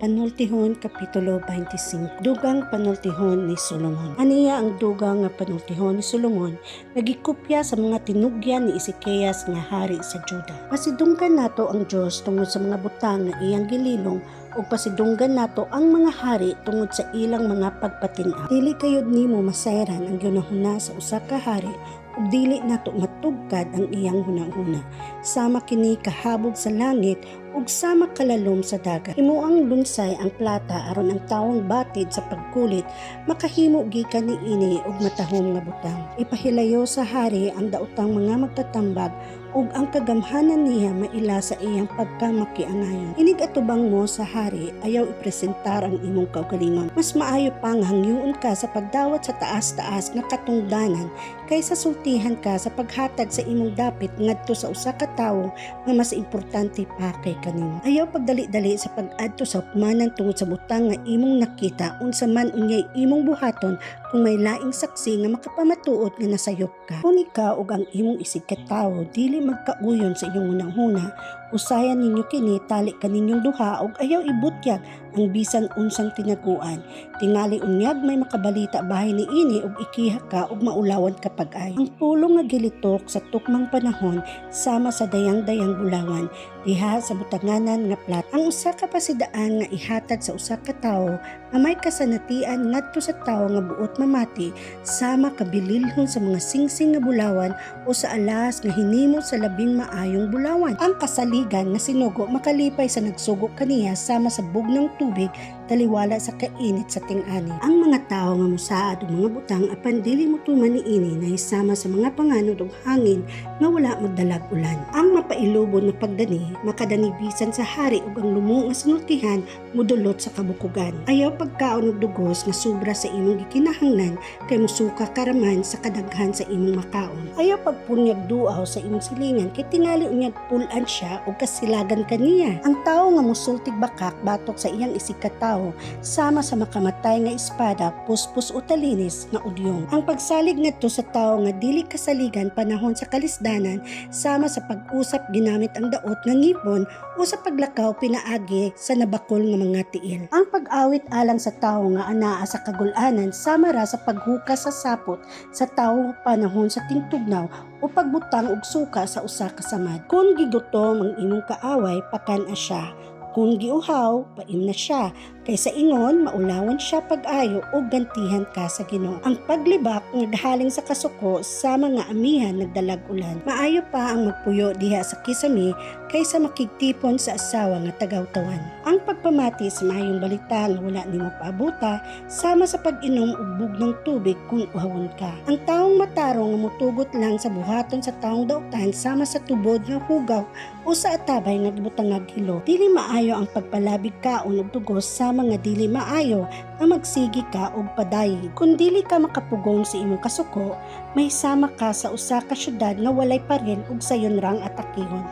Panultihon Kapitulo 25. Dugang panultihon ni Solomon. Aniya ang dugang nga panultihon ni Solomon nagikopya sa mga tinugyan ni Ezekias nga hari sa Juda. Pasidunggan nato ang Dios tungod sa mga butang nga iyang gililong ug pasidunggan nato ang mga hari tungod sa ilang mga pagpatin-aw. Dili kayod nimo masayran ang ginahuna sa usa ka hari ug dili nato matugkad ang iyang hunahuna. Sama kini kahabog sa langit ug sama kalalom sa dagat. Himuang lunsay ang plata aron ang tawong batid sa pagkulit makahimo gikan niini ug matahom nga butang. Ipahilayo sa hari ang daotang mga magtatambag ug ang kagamhanan niya maila sa iyang pagkamakiangayon. Inig atubang mo sa hari, ayaw ipresentar ang imong kaugalingon. Mas maayo pang hangyoon ka sa pagdawat sa taas-taas nga katungdanan kaysa sultihan ka sa paghatag sa imong dapit ngadto sa usa ka tawo nga mas importante pa kay kanimo. Ayaw pagdali-dali sa pag-adto sa hukmanan tungod sa butang nga imong nakita unsa man unyay imong buhaton kung may laing saksi nga makapamatuod nga nasayop ka. Kung ikaw ug ang imong isig ka tawo dili magkauyon sa inyong unang-una, usayan ninyo kini tali kaninyong duha ug ayaw ibutyag ang bisan unsang tinaguan. Tingali unyag may makabalita bahay ni ini ug ikiha ka ug maulawan ka pag-ay. Ang pulong nga gilitok sa tukmang panahon sama sa dayang-dayang bulawan diha sa butanganan nga plat. Ang usa ka pasidaan nga ihatag sa usa ka tawo nga may kasanatian ngadto sa tawo nga buot mamati sama kabililhon sa mga singsing nga bulawan o sa alas nga hinimo sa labing maayong bulawan. Ang kasaligan nga sinugo makalipay sa nagsugo kaniya sama sa bugnang tubig taliwala sa kainit sa ting-ani. Ang mga tao nga mosaad og mga butang apan dili motuman niini nahisama sa mga panganod ug hangin nga wala magdalag ulan. Ang mapailubon nga pagdani makadani bisan sa hari ug ang lumo nga sinultihan modulot sa kabukugan. Ayaw pagkaon og dugos nga sobra sa imong gikinahanglan kay mosuka karaman sa kadaghan sa imong makaon. Ayaw pagpunyag duaw sa imong silingan kay tingali unyag pulan siya ug kasilagan kaniya. Ang tawo nga mosultig bakak batok sa iyang isig ka tawo sama sa makamatay nga espada, puspos o talinis nga udyong. Ang pagsalig ngadto sa tawo nga dili kasaligan panahon sa kalisdanan sama sa pag-usap ginamit ang daot nga ngipon o sa paglakaw pinaagi sa nabakol nga mga tiil. Ang pag-awit alang sa tawo nga anaa sa kagul-anan sama ra sa paghukas sa sapot sa tawo panahon sa tingtugnaw o pagbutang og suka sa usa ka samad. Kung gigutom ang imong kaaway, pakan-a siya. Kung giuhaw, paim na siya. Kaysa ingon, maulawan siya pag-ayo o gantihan ka sa Ginoo. Ang paglibak naghaling sa kasuko sama nga amihan nagdalag ulan. Maayo pa ang magpuyo diha sa kisami kaysa makigtipon sa asawa nga tagaw-tawan. Ang pagpamati sa maayong balita nga wala nimo paabuta sama sa pag-inom og bugnang tubig kung uhawon ka. Ang taong matarong nga motugot lang sa buhaton sa taong daotan sama sa tubod nga hugaw o sa atabay nga gibutang nga gilo. Dili maayo ang pagpalabig kaon og dugos sama nga dili maayo nga magsigi ka og padayon. Kung dili ka makapugong sa imong kasuko, may sama ka sa usa ka syudad nga walay parel ug sayon rang atakihon.